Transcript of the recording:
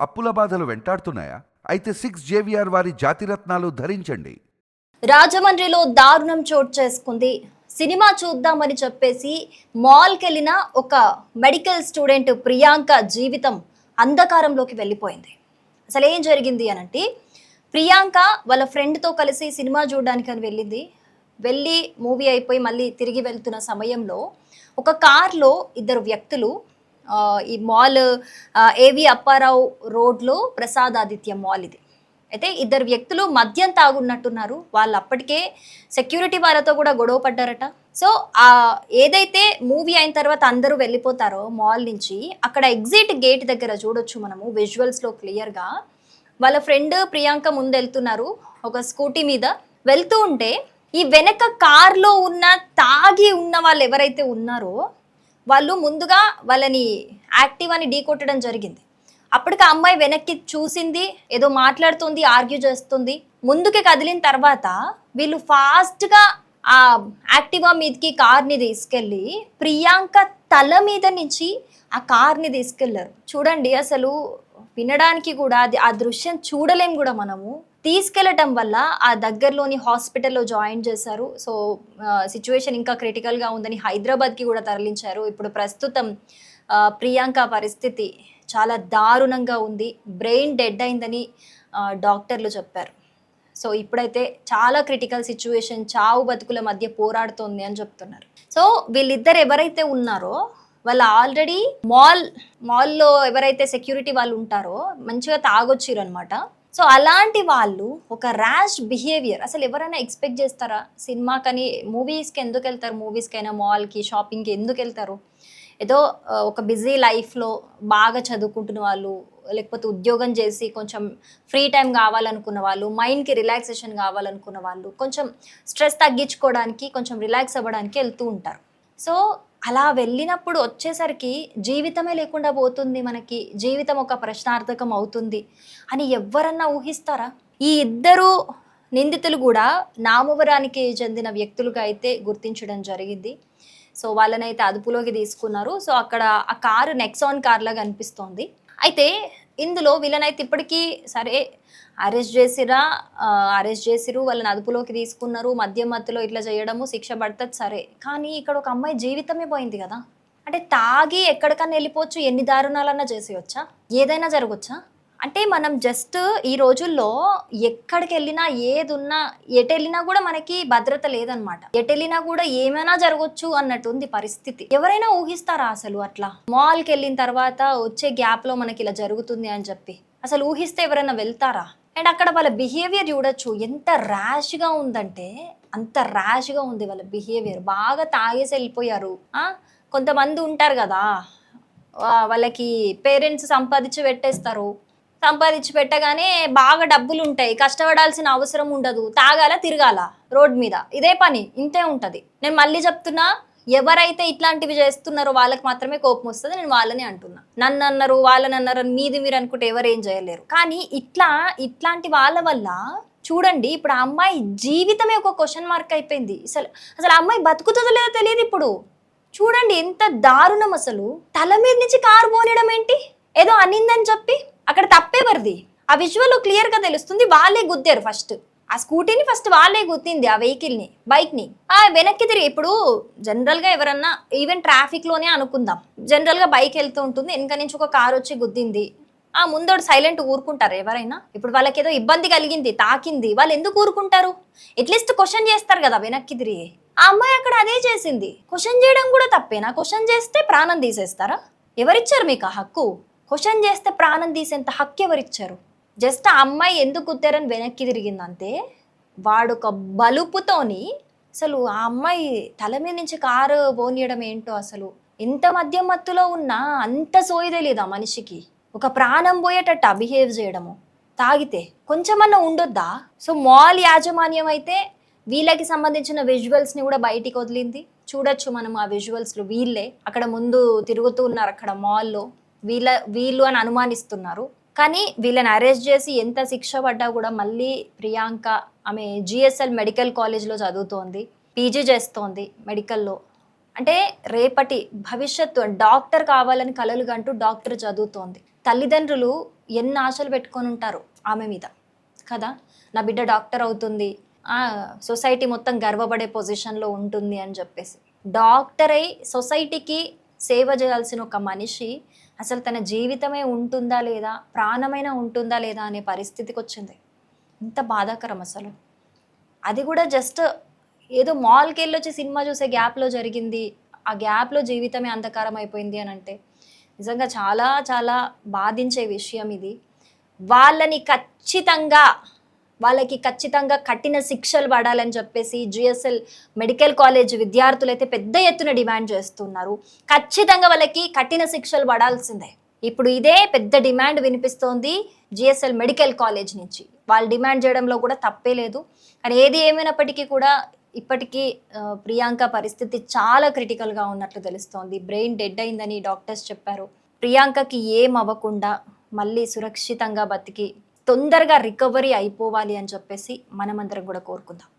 అప్పుల బాధలు వెంటాడుతున్నాయా? అయితే 6 JVR వారి జాతిరత్నాలు ధరించండి. రాజమండ్రిలో దారుణం చోటు చేసుకుంది. సినిమా చూద్దామని చెప్పేసి మాల్కి వెళ్ళిన ఒక మెడికల్ స్టూడెంట్ ప్రియాంక జీవితం అంధకారంలోకి వెళ్ళిపోయింది. అసలు ఏం జరిగింది అనంటే, ప్రియాంక వాళ్ళ ఫ్రెండ్తో కలిసి సినిమా చూడడానికి అని వెళ్ళింది. వెళ్ళి మూవీ అయిపోయి మళ్ళీ తిరిగి వెళ్తున్న సమయంలో ఒక కార్లో ఇద్దరు వ్యక్తులు ఈ మాల్ ఏవి అప్పారావు రోడ్లో ప్రసాద్ ఆదిత్య మాల్ ఇది. అయితే ఇద్దరు వ్యక్తులు మద్యం తాగున్నట్టున్నారు. వాళ్ళు అప్పటికే సెక్యూరిటీ వాళ్ళతో కూడా గొడవ పడ్డారట. సో ఏదైతే మూవీ అయిన తర్వాత అందరూ వెళ్ళిపోతారో మాల్ నుంచి, అక్కడ ఎగ్జిట్ గేట్ దగ్గర చూడొచ్చు మనము విజువల్స్లో క్లియర్గా. వాళ్ళ ఫ్రెండ్ ప్రియాంక ముందు వెళ్తున్నారు ఒక స్కూటీ మీద. వెళ్తూ ఉంటే ఈ వెనక కార్లో ఉన్న తాగి ఉన్న వాళ్ళు ఎవరైతే ఉన్నారో వాళ్ళు ముందుగా వాళ్ళని యాక్టివాని ఢీ కొట్టడం జరిగింది. అప్పటికి ఆ అమ్మాయి వెనక్కి చూసింది, ఏదో మాట్లాడుతుంది, ఆర్గ్యూ చేస్తుంది. ముందుకి కదిలిన తర్వాత వీళ్ళు ఫాస్ట్గా ఆ యాక్టివా మీదకి కార్ని తీసుకెళ్ళి ప్రియాంక తల మీద నుంచి ఆ కార్ని తీసుకెళ్లారు. చూడండి, అసలు వినడానికి కూడా ఆ దృశ్యం చూడలేం కూడా మనము. తీసుకెళ్లటం వల్ల ఆ దగ్గరలోని హాస్పిటల్లో జాయిన్ చేశారు. సో సిచ్యువేషన్ ఇంకా క్రిటికల్గా ఉందని హైదరాబాద్కి కూడా తరలించారు. ఇప్పుడు ప్రస్తుతం ప్రియాంక పరిస్థితి చాలా దారుణంగా ఉంది. బ్రెయిన్ డెడ్ అయిందని డాక్టర్లు చెప్పారు. సో ఇప్పుడైతే చాలా క్రిటికల్ సిచ్యువేషన్, చావు బతుకుల మధ్య పోరాడుతోంది అని చెప్తున్నారు. సో వీళ్ళిద్దరు ఎవరైతే ఉన్నారో వాళ్ళు ఆల్రెడీ మాల్లో ఎవరైతే సెక్యూరిటీ వాళ్ళు ఉంటారో మంచిగా తాగొచ్చిరు అనమాట. సో అలాంటి వాళ్ళు ఒక ర్యాష్ బిహేవియర్ అసలు ఎవరైనా ఎక్స్పెక్ట్ చేస్తారా? సినిమాకని మూవీస్కి ఎందుకు వెళ్తారు? మూవీస్కైనా మాల్కి షాపింగ్కి ఎందుకు వెళ్తారు? ఏదో ఒక బిజీ లైఫ్లో బాగా చదువుకుంటున్న వాళ్ళు, లేకపోతే ఉద్యోగం చేసి కొంచెం ఫ్రీ టైం కావాలనుకున్న వాళ్ళు, మైండ్కి రిలాక్సేషన్ కావాలనుకున్న వాళ్ళు, కొంచెం స్ట్రెస్ తగ్గించుకోవడానికి, కొంచెం రిలాక్స్ అవ్వడానికి వెళ్తూ ఉంటారు. సో అలా వెళ్ళినప్పుడు వచ్చేసరికి జీవితమే లేకుండా పోతుంది, మనకి జీవితం ఒక ప్రశ్నార్థకం అవుతుంది అని ఎవరన్నా ఊహిస్తారా? ఈ ఇద్దరు నిందితులు కూడా నామవరానికి చెందిన వ్యక్తులుగా అయితే గుర్తించడం జరిగింది. సో వాళ్ళనైతే అదుపులోకి తీసుకున్నారు. సో అక్కడ ఆ కారు నెక్సాన్ కార్ లాగా అనిపిస్తోంది. అయితే ఇందులో వీళ్ళనైతే ఇప్పటికీ సరే అరెస్ట్ చేసిరు, వాళ్ళని అదుపులోకి తీసుకున్నారు. మధ్యలో ఇట్లా చేయడము శిక్ష పడుతుంది సరే, కానీ ఇక్కడ ఒక అమ్మాయి జీవితమే పోయింది కదా. అంటే తాగి ఎక్కడికన్నా వెళ్ళిపోవచ్చు, ఎన్ని దారుణాలన్నా చేసేయొచ్చా? ఏదైనా జరగచ్చా? అంటే మనం జస్ట్ ఈ రోజుల్లో ఎక్కడికి వెళ్ళినా, ఏదున్నా, ఎటు వెళ్ళినా కూడా మనకి భద్రత లేదనమాట. ఎటు వెళ్ళినా కూడా ఏమైనా జరగచ్చు అన్నట్టు ఉంది పరిస్థితి. ఎవరైనా ఊహిస్తారా అసలు అట్లా? మాల్కి వెళ్ళిన తర్వాత వచ్చే గ్యాప్లో మనకి ఇలా జరుగుతుంది అని చెప్పి అసలు ఊహిస్తే ఎవరైనా వెళ్తారా? అండ్ అక్కడ వాళ్ళ బిహేవియర్ చూడొచ్చు, ఎంత ర్యాష్గా ఉందంటే అంత ర్యాష్గా ఉంది వాళ్ళ బిహేవియర్. బాగా తాగేసి వెళ్ళిపోయారు. కొంతమంది ఉంటారు కదా, వాళ్ళకి పేరెంట్స్ సంపాదించి పెట్టగానే బాగా డబ్బులు ఉంటాయి, కష్టపడాల్సిన అవసరం ఉండదు, తాగాల తిరగాల రోడ్ మీద, ఇదే పని, ఇంతే ఉంటుంది. నేను మళ్ళీ చెప్తున్నా, ఎవరైతే ఇట్లాంటివి చేస్తున్నారో వాళ్ళకి మాత్రమే కోపం వస్తుంది. నేను వాళ్ళని అంటున్నా. నన్ను అన్నారు, వాళ్ళని అన్నారు అని మీరు అనుకుంటే ఎవరు ఏం చేయలేరు. కానీ ఇట్లాంటి వాళ్ళ వల్ల చూడండి, ఇప్పుడు ఆ అమ్మాయి జీవితమే ఒక క్వశ్చన్ మార్క్ అయిపోయింది. అసలు ఆ అమ్మాయి బతుకుతుందో లేదో తెలియదు ఇప్పుడు. చూడండి ఎంత దారుణం. అసలు తల మీద నుంచి కారు పోనడం ఏంటి? ఏదో అనిందని చెప్పి అక్కడ తప్పేవరిది? ఆ విజువల్లో క్లియర్గా తెలుస్తుంది. వాళ్ళే గుద్దారు ఫస్ట్, ఆ స్కూటీని ఫస్ట్ వాళ్ళే గుద్దింది, ఆ వెహికల్ని, బైక్ని. వెనక్కి తిరిగి, ఇప్పుడు జనరల్గా ఎవరన్నా ఈవెన్ ట్రాఫిక్లోనే అనుకుందాం, జనరల్గా బైక్ వెళ్తూ ఉంటుంది, వెనక నుంచి ఒక కారు వచ్చి గుద్దింది, ముందోడు సైలెంట్ ఊరుకుంటారు ఎవరైనా? ఇప్పుడు వాళ్ళకి ఏదో ఇబ్బంది కలిగింది, తాకింది, వాళ్ళు ఎందుకు ఊరుకుంటారు? అట్లీస్ట్ క్వశ్చన్ చేస్తారు కదా వెనక్కి తిరిగి. ఆ అమ్మాయి అక్కడ అదే చేసింది. క్వశ్చన్ చేయడం కూడా తప్పేనా? క్వశ్చన్ చేస్తే ప్రాణం తీసేస్తారా? ఎవరిచ్చారు మీకు ఆ హక్కు? క్వశ్చన్ చేస్తే ప్రాణం తీసేంత హక్కు ఎవరిచ్చారు? జస్ట్ ఆ అమ్మాయి ఎందుకు కుట్టారని వెనక్కి తిరిగిందంతే. వాడొక బలుపుతోని అసలు ఆ అమ్మాయి తల మీద నుంచి కారు పోనీయడం ఏంటో. అసలు ఎంత మద్యం మత్తులో ఉన్నా అంత సోయి తెలీదా మనిషికి? ఒక ప్రాణం పోయేటట్టు బిహేవ్ చేయడము తాగితే కొంచెమన్నా ఉండొద్దా? సో మాల్ యాజమాన్యం అయితే వీళ్ళకి సంబంధించిన విజువల్స్ని కూడా బయటికి వదిలింది. చూడొచ్చు మనం ఆ విజువల్స్లో. వీళ్ళే అక్కడ ముందు తిరుగుతూ ఉన్నారు, అక్కడ మాల్లో వీళ్ళు అని అనుమానిస్తున్నారు. కానీ వీళ్ళని అరెస్ట్ చేసి ఎంత శిక్ష పడ్డా కూడా మళ్ళీ ప్రియాంక, ఆమె GSL మెడికల్ కాలేజ్లో చదువుతోంది, పీజీ చేస్తోంది మెడికల్లో. అంటే రేపటి భవిష్యత్తు డాక్టర్ కావాలని కలలు కంటూ డాక్టర్ చదువుతోంది. తల్లిదండ్రులు ఎన్ని ఆశలు పెట్టుకొని ఉంటారు ఆమె మీద కదా. నా బిడ్డ డాక్టర్ అవుతుంది, సొసైటీ మొత్తం గర్వపడే పొజిషన్లో ఉంటుంది అని చెప్పేసి. డాక్టర్ అయి సొసైటీకి సేవ చేయాల్సిన ఒక మనిషి అసలు తన జీవితమే ఉంటుందా లేదా, ప్రాణమైనా ఉంటుందా లేదా అనే పరిస్థితికి వచ్చింది. ఇంత బాధాకరం అసలు. అది కూడా జస్ట్ ఏదో మాల్కి వెళ్ళొచ్చి సినిమా చూసే గ్యాప్లో జరిగింది, ఆ గ్యాప్లో జీవితమే అంధకారం అయిపోయింది అని అంటే నిజంగా చాలా చాలా బాధించే విషయం ఇది. వాళ్ళకి ఖచ్చితంగా కఠిన శిక్షలు పడాలని చెప్పేసి జిఎస్ఎల్ మెడికల్ కాలేజ్ విద్యార్థులు అయితే పెద్ద ఎత్తున డిమాండ్ చేస్తున్నారు. ఖచ్చితంగా వాళ్ళకి కఠిన శిక్షలు పడాల్సిందే. ఇప్పుడు ఇదే పెద్ద డిమాండ్ వినిపిస్తోంది జిఎస్ఎల్ మెడికల్ కాలేజ్ నుంచి. వాళ్ళు డిమాండ్ చేయడంలో కూడా తప్పే లేదు. కానీ ఏది ఏమైనప్పటికీ కూడా ఇప్పటికీ ప్రియాంక పరిస్థితి చాలా క్రిటికల్గా ఉన్నట్లు తెలుస్తోంది. బ్రెయిన్ డెడ్ అయిందని డాక్టర్స్ చెప్పారు. ప్రియాంకకి ఏం అవ్వకుండా మళ్ళీ సురక్షితంగా బతికి తొందరగా రికవరీ అయిపోవాలి అని చెప్పేసి మనమందరం కూడా కోరుకుందాం.